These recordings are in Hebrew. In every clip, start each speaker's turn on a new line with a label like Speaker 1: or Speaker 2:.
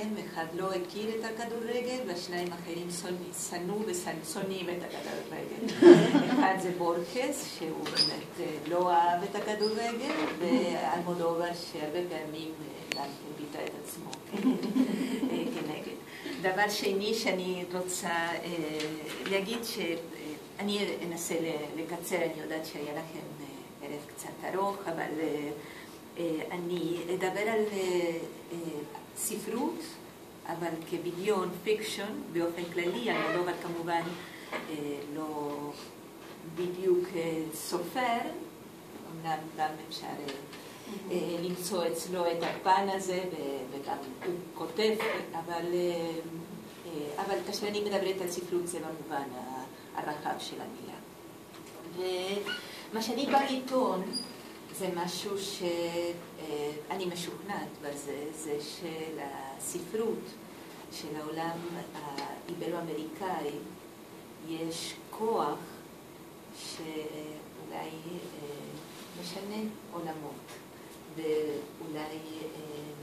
Speaker 1: מהם, אחד לא הכיר את הכדורגל, והשניים אחרים שנאו ושונאים את הכדורגל. אחד זה בורכס, שהוא באמת לא אהב את הכדורגל, ואלמודובר שהרבה פעמים גם הביטה את עצמו כנגד. דבר שני שאני רוצה להגיד, שאני אנסה לקצר, אני יודעת שהיה לכם ערב קצת ארוך, אבל אני אדבר על ספרות, אבל כבדיון פיקשן באופן כללי. אלמודובר כמובן לא בדיוק סופר, אמנם גם אפשר למצוא אצלו את הפן הזה, וגם הוא כותב, אבל כאשר אני מדברת על ספרות זה במובן הרחב של המילה. ומה שאני בא לטעון זה משהו שאני משוכנעת בזה, זה של הספרות של העולם האיברו-אמריקאי יש כוח שאולי משנה עולמות ואולי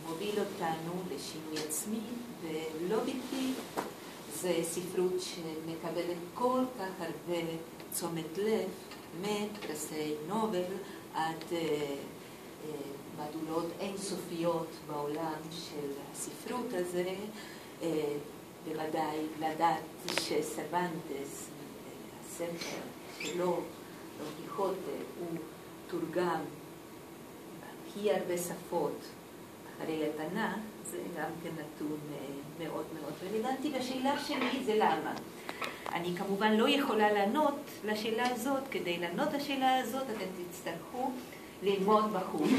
Speaker 1: מוביל אותנו לשינוי עצמי, ולא בכדי זה ספרות שמקבלת כל כך הרבה תשומת לב, מפרסי נובל עד מדולות אינסופיות בעולם של הספרות הזה. בוודאי לדעת שסרוונטס, הספר שלו, דון קיחוטה, הוא תורגם בהכי הרבה שפות אחרי התנ"ך, זה גם כן נתון מאוד מאוד רלוונטי. והשאלה שלי זה למה. אני כמובן לא יכולה לענות לשאלה הזאת. כדי לענות לשאלה הזאת אתם תצטרכו ללמוד בחוץ.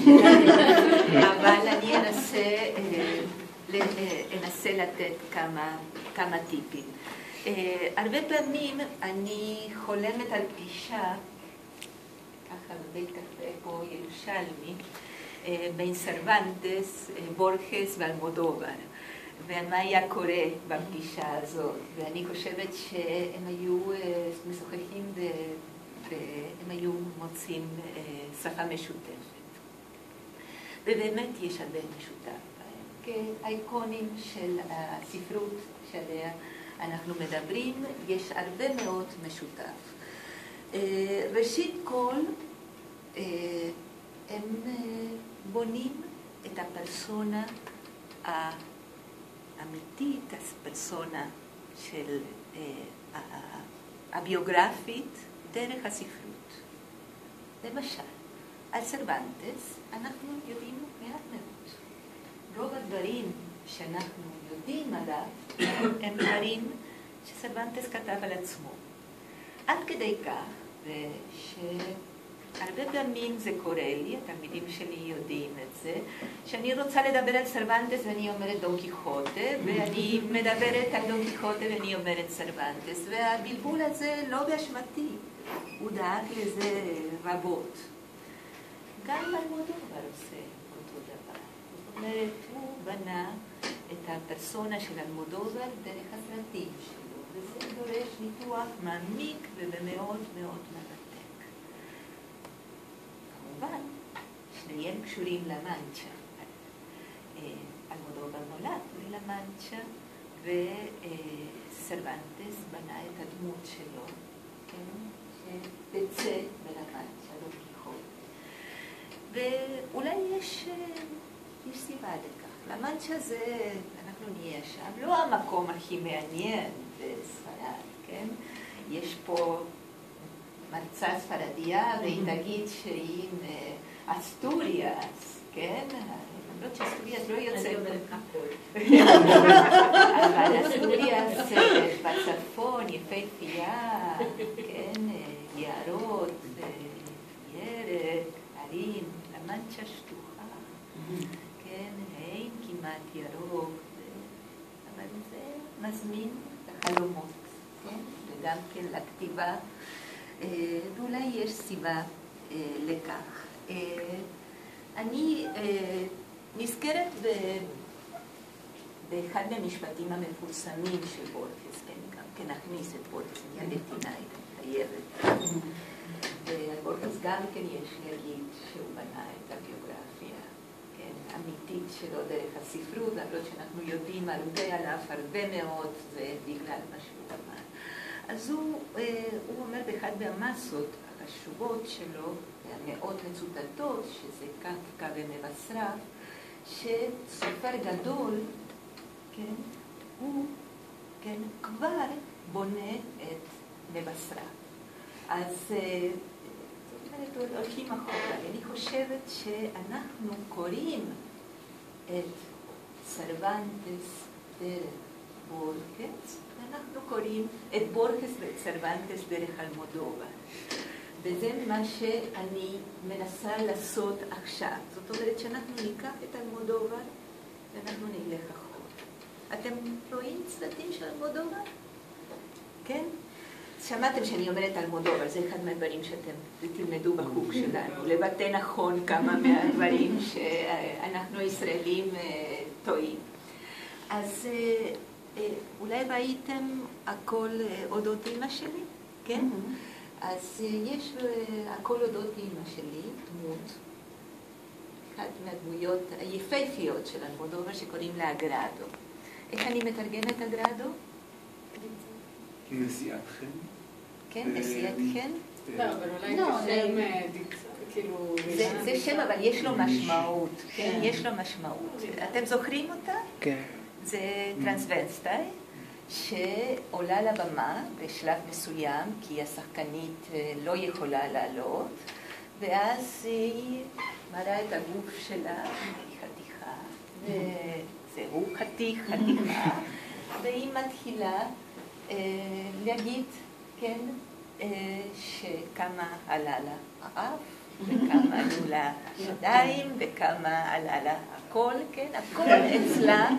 Speaker 1: אבל אני אנסה לתת כמה טיפים. הרבה פעמים אני חולמת על פגישה, ככה בבית קפה פה ירושלמי, בין סרוונטס, בורכס ואלמודובר. ומה היה קורה בפגישה הזאת. ואני חושבת שהם היו משוחחים והם היו מוצאים שפה משותפת. ובאמת יש הרבה משותף בהם. כאייקונים של הספרות שעליה אנחנו מדברים, יש הרבה מאוד משותף. ראשית כל, הם בונים את הפרסונה האמיתית, הפרסונה של הביוגרפית דרך הספרות. למשל, על סרוונטס אנחנו יודעים מעט מאוד. רוב הדברים שאנחנו יודעים עליו הם דברים שסרוונטס כתב על עצמו. עד כדי כך, שהרבה פעמים זה קורה לי, התלמידים שלי יודעים את זה, שאני רוצה לדבר על סרוונטס ואני אומרת דון קיחוטה, ואני מדברת על דון קיחוטה ואני אומרת סרוונטס, והבלבול הזה לא באשמתי, הוא דאג לזה רבות. גם אלמודובר עושה אותו דבר. זאת אומרת, הוא בנה את הפרסונה של אלמודובר דרך הסרטים שלו, וזה דורש ניתוח מעמיק ומאוד מאוד מרתק. כמובן, שניהם קשורים למנצ'ה. אלמודובר נולד למנצ'ה, וסרוונטס בנה את הדמות שלו, שבצא מלמנצ'ה, דון קיחוטה. ואולי יש סיבה לכך. למנצ'ה זה, אנחנו נהיה שם, לא המקום הכי מעניין בספרד, כן? יש פה מרצה ספרדיה, והיא תגיד שהיא אסטוריאס, כן? למרות שאסטוריאס לא יוצא...
Speaker 2: אני אומרת הכל.
Speaker 1: אבל אסטוריאס בצפון, יפהפייה, כן? יערות, ירק, ערים, למנצ'ה שטוחה, כן? אין כמעט ירוק, אבל זה מזמין לחלומות, כן? וגם כן לכתיבה, ואולי יש סיבה לכך. אני נזכרת באחד מהמשפטים המפורסמים של בורכס, כן, גם כן נכניס את בורכס, אני הלטינאית, חייבת. ועל בורכס גם כן יש להגיד שהוא בנה את הביוגרפיה, כן, האמיתית שלו דרך הספרות, למרות שאנחנו יודעים הרבה עליו, הרבה מאוד, זה בגלל מה שהוא אמר. אז הוא אומר באחד מהמסות החשובות שלו, המאוד מצוטטות, שזה קפקא ומבשריו, שסופר גדול, כן, הוא כן, כבר בונה את מבשריו. אז הולכים אחורה. אני חושבת שאנחנו קוראים את סרוונטס דרך בורכס, ואנחנו קוראים את בורכס ואת סרוונטס דרך אלמודובר. וזה מה שאני מנסה לעשות עכשיו. זאת אומרת שאנחנו ניקח את אלמודובר ואנחנו נלך אחורה. אתם רואים צוותים של אלמודובר? כן? שמעתם שאני אומרת אלמודובר, זה אחד מהדברים שאתם תלמדו בחוג שלנו, לבטא נכון כמה מהדברים שאנחנו ישראלים טועים. אז אולי ראיתם הכל אודות אמא שלי, כן? אז יש הכל אודות אמא שלי, דמות, אחת מהדמויות היפהפיות של אלמודובר שקוראים לה אגרדו. איך אני מתרגמת אגרדו?
Speaker 2: נשיאת חן?
Speaker 1: כן, נשיאת חן?
Speaker 3: לא, אבל אולי כשם כאילו...
Speaker 1: זה שם, אבל יש לו משמעות. כן, יש לו משמעות. אתם זוכרים אותה?
Speaker 4: כן.
Speaker 1: זה טרנסווסטאי, שעולה לבמה בשלב מסוים, כי השחקנית לא יכולה לעלות, ואז היא מראה את הגוף שלה, היא חתיכה, וזהו, חתיכה, והיא מתחילה להגיד, כן, שכמה עלה לה האף, וכמה עלו לה השדיים, וכמה עלה לה הכל, כן, הכל אצלה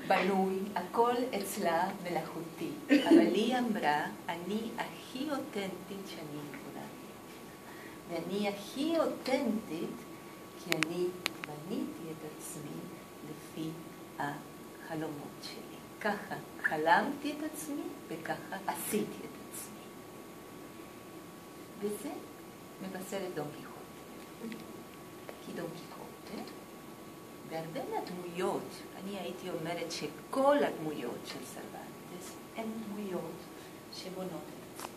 Speaker 1: בנוי, הכל אצלה מלאכותי. אבל היא אמרה, אני הכי אותנטית שאני יכולה. ואני הכי אותנטית כי אני בניתי את עצמי לפי החלומות שלי. ככה חלמתי את עצמי וככה עשיתי את עצמי. וזה מבשר את דון קיחוטה. כי דון קיחוטה, בהרבה מהדמויות, אני הייתי אומרת שכל הדמויות של סרוונטס הן דמויות שבונות את עצמן.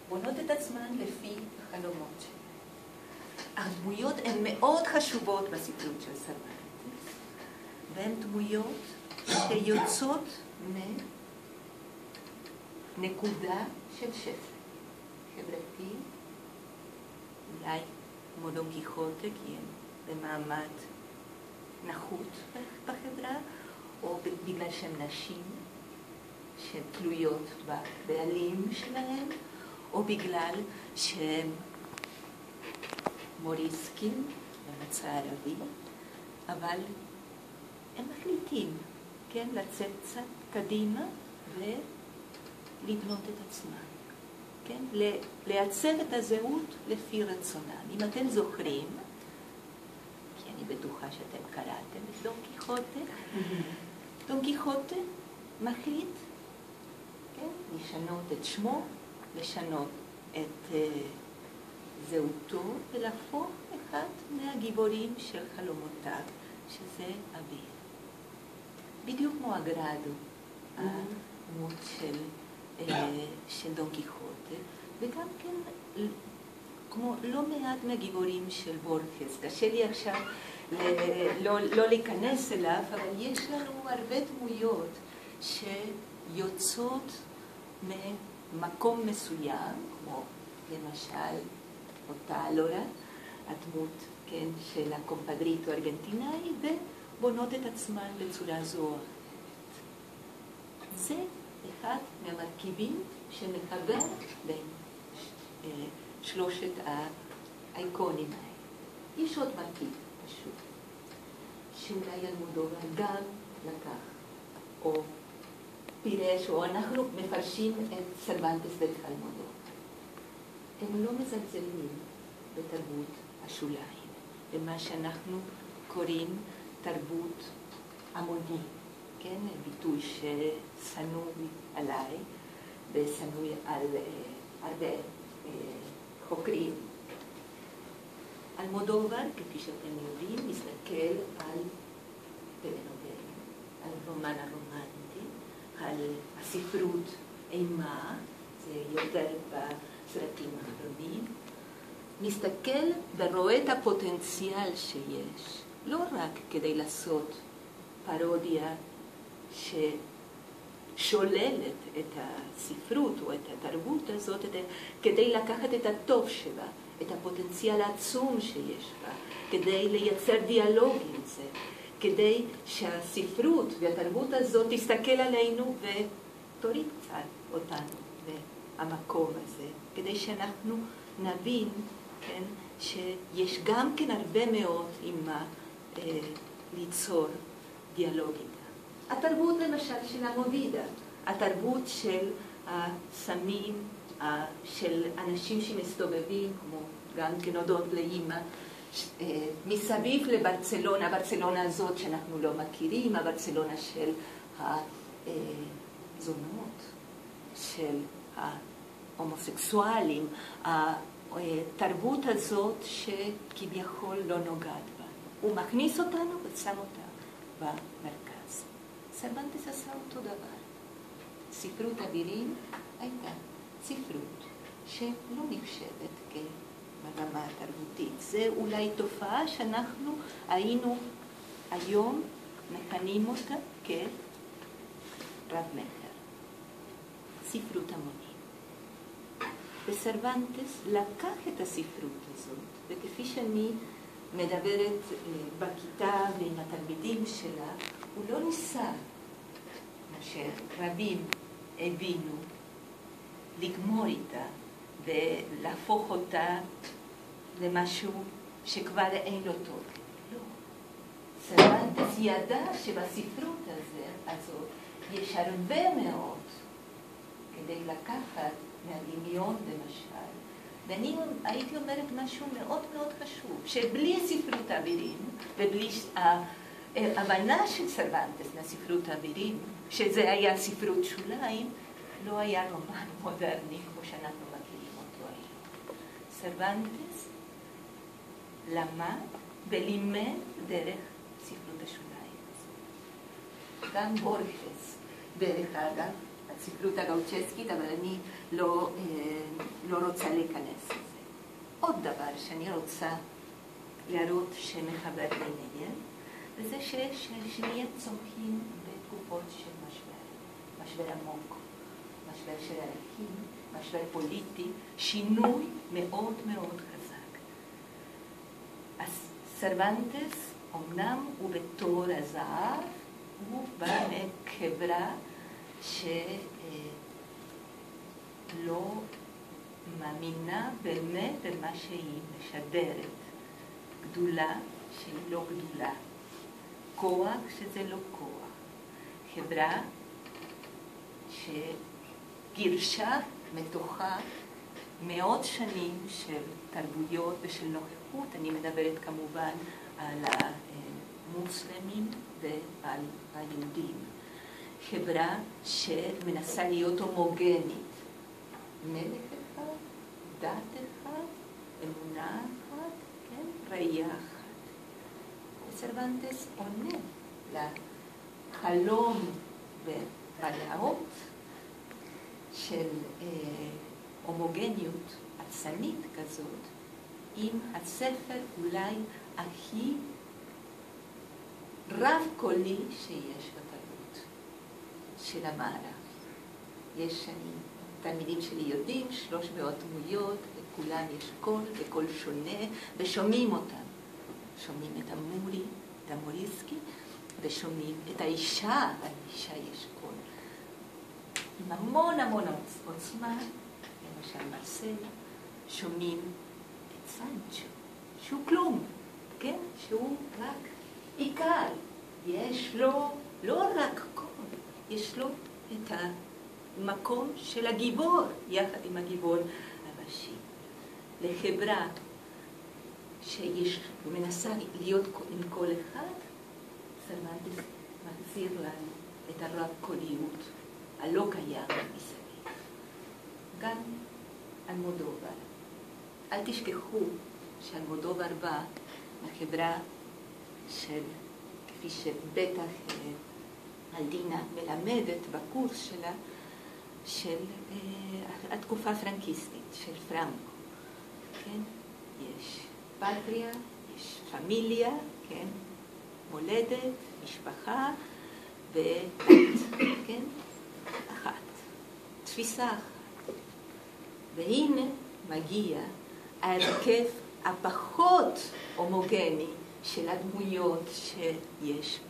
Speaker 1: בונות את עצמן לפי החלומות שלהן. הדמויות הן מאוד חשובות בספרות של סרוונטס, והן דמויות שיוצאות מנקודה של שפל חברתי, אולי כמו דון קיחוטה, כי הם במעמד נחות בחברה, או בגלל שהן נשים שהן תלויות בבעלים שלהם, או בגלל שהם מוריסקים במצע הערבי, אבל הם מחליטים, כן, לצאת קצת קדימה ולבנות את עצמם, כן, לעצב את הזהות לפי רצונם. אם אתם זוכרים, כי אני בטוחה שאתם קראתם את דון קיחוטה, דון קיחוטה מחליט, כן, לשנות את שמו, לשנות את זהותו ולהפוך אחד מהגיבורים של חלומותיו, שזה אביר. בדיוק כמו אגרדו, הדמות של דון קיחוטה, וגם כן כמו לא מעט מהגיבורים של בורכס. קשה לי עכשיו לא להיכנס אליו, אבל יש לנו הרבה דמויות שיוצאות ממקום מסוים, כמו למשל אותה לורה, הדמות, כן, של הקומפדריטו ארגנטינאי, ובונות את עצמן בצורה זו או אחרת. זה אחד מהמרכיבים שמחבר בין שלושת האייקונים האלה. יש עוד מרכיב פשוט, שאולי אלמודובר גם לקח, או פירש, או אנחנו מפרשים את סרוונטס דרך אלמודובר. הם לא מזלזלים בתרבות השוליים, במה שאנחנו קוראים תרבות המוני, כן? ביטוי ששנוא עליי ושנוא על הרבה חוקרים. אלמודובר, כפי שאתם יודעים, מסתכל על טלנובלה, על רומן הרומנטי, על הספרות אימה, זה יותר בסרטים האחרונים, מסתכל ורואה את הפוטנציאל שיש, לא רק כדי לעשות פרודיה ששוללת את הספרות או את התרבות הזאת, כדי לקחת את הטוב שלה, את הפוטנציאל העצום שיש בה, כדי לייצר דיאלוג עם זה, כדי שהספרות והתרבות הזאת תסתכל עלינו ותוריד קצת אותנו מהמקום הזה, כדי שאנחנו נבין, כן, שיש גם כן הרבה מאוד עם מה ליצור דיאלוג איתה. התרבות למשל של המובידה, התרבות של הסמים, של אנשים שמסתובבים, כמו גם כן הודות לאמא, מסביב לברצלונה, הברצלונה הזאת שאנחנו לא מכירים, הברצלונה של הזונות, של ההומוסקסואלים, התרבות הזאת שכביכול לא נוגעת בה. הוא מכניס אותנו ושם אותה במרכז. סרבנטס עשה אותו דבר. ספרות אבירים הייתה ספרות שלא נחשבת כמגמה תרבותית. זה אולי תופעה שאנחנו היינו היום מכנים אותה כרב מכר. ספרות המונים. וסרבנטס לקח את הספרות הזאת, וכפי שאני מדברת בכיתה ועם התלמידים שלה, הוא לא ניסה, מה שרבים הבינו, לגמור איתה ולהפוך אותה למשהו שכבר אין לו תוקף. לא. סרבנטס ידע שבספרות הזאת יש הרבה מאוד כדי לקחת מהדמיון למשל. ואני הייתי אומרת משהו מאוד מאוד חשוב, שבלי ספרות האווירים ובלי ההבנה של סרבנטס מהספרות האווירים, שזה היה ספרות שוליים, לא היה רומן מודרני כמו שאנחנו מכירים אותו היום. סרבנטס למד ולימד דרך ספרות השוליים. גם בורכס, דרך אגב, הספרות הגאוצ'סקית, אבל אני לא רוצה להיכנס לזה. עוד דבר שאני רוצה להראות שמחבר ביניהם, וזה שנהיה צומחים בתקופות של משבר עמוק, משבר של ערכים, משבר פוליטי, שינוי מאוד מאוד חזק. אז סרבנטס, אמנם הוא בתור הזהב, הוא בא מחברה שלא מאמינה באמת במה שהיא משדרת. גדולה שהיא לא גדולה. כוח שזה לא כוח. חברה שגירשה מתוכה מאות שנים של תרבויות ושל נוכחות. אני מדברת כמובן על המוסלמים ועל היהודים. חברה שמנסה להיות הומוגנית. מלך אחד, דת אחד, אמונה אחת, כן? ראייה אחת. וסרבנטס עונה לחלום ובלהות של הומוגניות עצמית כזאת, עם הספר אולי הכי רב קולי שיש בתרבות של המערב. יש תלמידים שלי יודעים, 300 דמויות, לכולם יש קול, וקול שונה, ושומעים אותם. שומעים את המורי, את המוריסקי, ושומעים את האישה, האישה יש קול. עם המון המון עוצמה, למשל מרסלה, שומעים את סנצ'ו, שהוא כלום, כן? שהוא רק עיקר. יש לו לא רק קול, יש לו את המקום של הגיבור, יחד עם הגיבור הראשי. לחברה שיש, מנסה להיות עם כל אחד, סרבנטס מחזיר לנו את הרב קוליות, הלא קיים מסביב. גם אלמודובר. אל תשכחו שאלמודובר בא לחברה של, כפי שבטח אלדינה מלמדת בקורס שלה, של התקופה הפרנקיסטית, של פרנקו. כן? יש פטריה, יש פמיליה, כן? מולדת, משפחה ודת, כן? אחת. תפיסה אחת. והנה מגיע ההרכב הפחות הומוגני של הדמויות שיש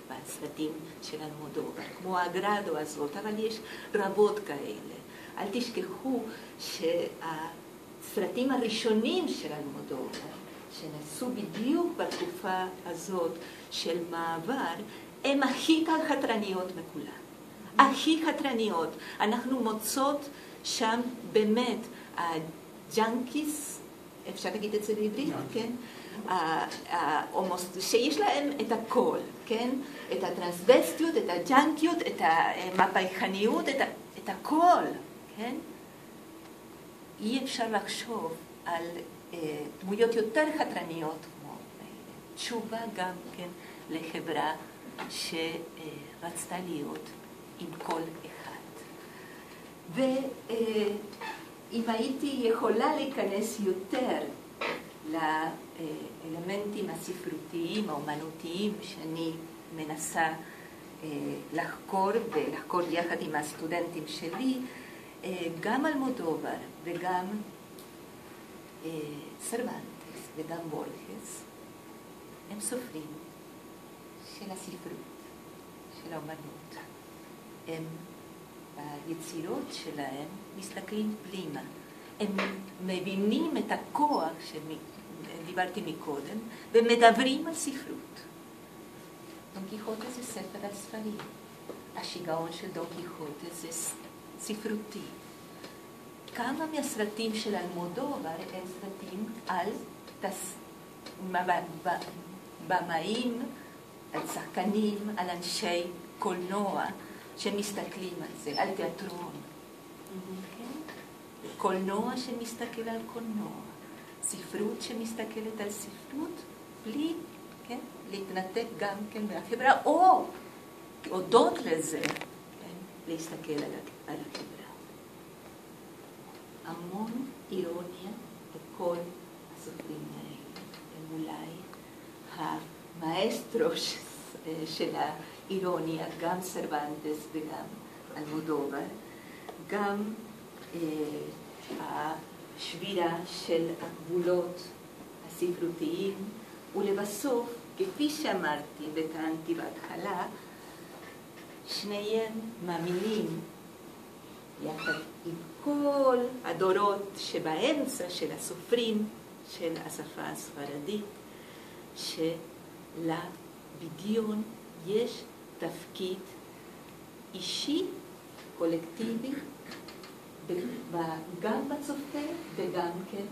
Speaker 1: בסרטים של אלמודובר, כמו האגרדו הזאת, אבל יש רבות כאלה. אל תשכחו שהסרטים הראשונים של אלמודובר, שנעשו בדיוק בתקופה הזאת של מעבר, הם הכי חתרניות מכולן. הכי חתרניות. אנחנו מוצאות שם באמת הג'אנקיס, אפשר להגיד את זה בעברית, כן? שיש להם את הכל, כן? את הטרנסבסטיות, את הג'אנקיות, את המהפכניות, את הכל, כן? אי אפשר לחשוב על דמויות יותר חתרניות כמו תשובה גם כן לחברה שרצתה להיות עם כל אחד. ואם הייתי יכולה להיכנס יותר לאלמנטים הספרותיים, האומנותיים, שאני מנסה לחקור ולחקור יחד עם הסטודנטים שלי, גם אלמודובר וגם סרוונטס וגם בורגס הם סופרים של הספרות, של האומנות. הם ביצירות שלהם מסתכלים פנימה. הם מבינים את הכוח שדיברתי מקודם ומדברים על ספרות. דון קיחוטה זה ספר על ספרים. השיגעון של דון קיחוטה זה ספרותי. כמה מהסרטים של אלמודובר הם סרטים על במאים, על שחקנים, על אנשי קולנוע שמסתכלים על זה, על תיאטרון. קולנוע שמסתכל על קולנוע, ספרות שמסתכלת על ספרות, בלי להתנתק גם כן מהחברה, או הודות לזה, להסתכל על החברה. המון אירוניה בכל הסופרים האלה. הם אולי המאסטרו של האירוניה, גם סרוונטס וגם אלמודובר, גם השבירה של הגבולות הספרותיים, ולבסוף, כפי שאמרתי וטענתי בהתחלה, שניהם מאמינים, יחד עם כל הדורות שבאמצע של הסופרים של השפה הספרדית, שלבדיון יש תפקיד אישי, קולקטיבי, גם בצופה וגם כן,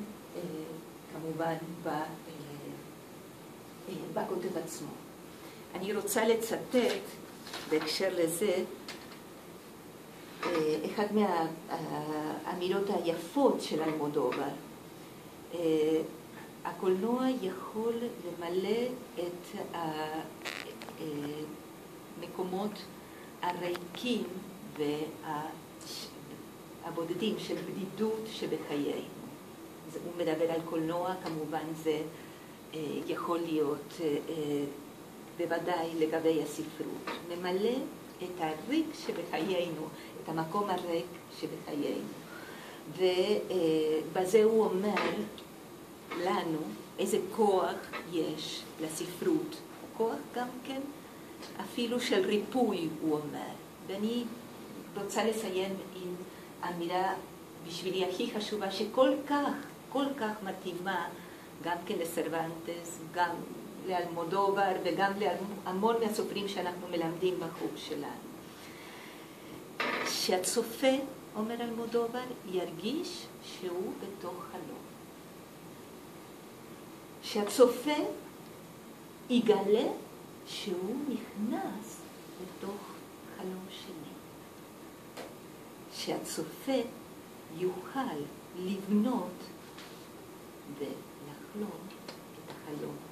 Speaker 1: כמובן, בכותב עצמו. אני רוצה לצטט בהקשר לזה אחד מהאמירות היפות של אלמודובר. הקולנוע יכול למלא את המקומות הריקים והבודדים של בדידות שבחיינו. הוא מדבר על קולנוע, כמובן זה יכול להיות בוודאי לגבי הספרות. ממלא את הריק שבחיינו, את המקום הריק שבחיינו. ובזה הוא אומר לנו איזה כוח יש לספרות. כוח גם כן אפילו של ריפוי, הוא אומר. ואני רוצה לסיים עם אמירה בשבילי הכי חשובה, שכל כך מתאימה גם כן לסרוונטס, גם לאלמודובר וגם להמון מהסופרים שאנחנו מלמדים בחוג שלנו. שהצופה, אומר אלמודובר, ירגיש שהוא בתוך חלום. שהצופה יגלה שהוא נכנס לתוך חלום שני. שהצופה יוכל לבנות ולחלום את החלום.